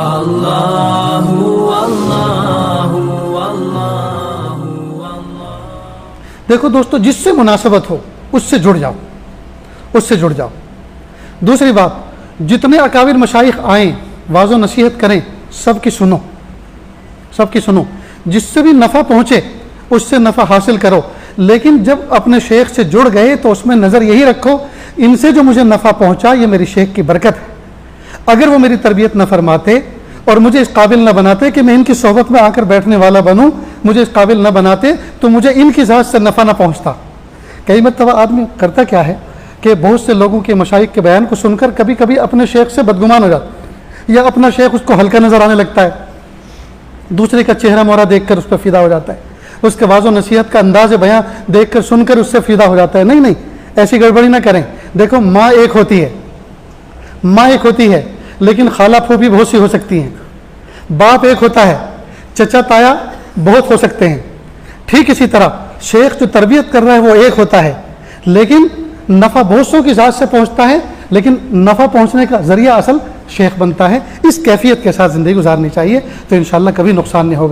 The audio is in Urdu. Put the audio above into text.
اللہ اللہ اللہ۔ دیکھو دوستو، جس سے مناسبت ہو اس سے جڑ جاؤ، اس سے جڑ جاؤ۔ دوسری بات، جتنے اکابر مشائخ آئیں واعظ و نصیحت کریں، سب کی سنو، سب کی سنو، جس سے بھی نفع پہنچے اس سے نفع حاصل کرو، لیکن جب اپنے شیخ سے جڑ گئے تو اس میں نظر یہی رکھو ان سے جو مجھے نفع پہنچا یہ میری شیخ کی برکت ہے۔ اگر وہ میری تربیت نہ فرماتے اور مجھے اس قابل نہ بناتے کہ میں ان کی صحبت میں آ کر بیٹھنے والا بنوں، مجھے اس قابل نہ بناتے تو مجھے ان کی ذات سے نفع نہ پہنچتا۔ کئی مرتبہ آدمی کرتا کیا ہے کہ بہت سے لوگوں کے مشائخ کے بیان کو سن کر کبھی کبھی اپنے شیخ سے بدگمان ہو جاتا، یا اپنا شیخ اس کو ہلکا نظر آنے لگتا ہے، دوسرے کا چہرہ مورا دیکھ کر اس پہ فدا ہو جاتا ہے، اس کے واعظ و نصیحت کا انداز بیاں دیکھ کر سن کر اس سے فدا ہو جاتا ہے۔ نہیں نہیں، ایسی گڑبڑی نہ کریں۔ دیکھو، ماں ایک ہوتی ہے، ماں ایک ہوتی ہے، لیکن خالہ پھوپھی بہت سی ہو سکتی ہیں۔ باپ ایک ہوتا ہے، چچا تایا بہت ہو سکتے ہیں۔ ٹھیک اسی طرح شیخ جو تربیت کر رہا ہے وہ ایک ہوتا ہے، لیکن نفع بہت سو کی ذات سے پہنچتا ہے، لیکن نفع پہنچنے کا ذریعہ اصل شیخ بنتا ہے۔ اس کیفیت کے ساتھ زندگی گزارنی چاہیے تو انشاءاللہ کبھی نقصان نہیں ہوگا۔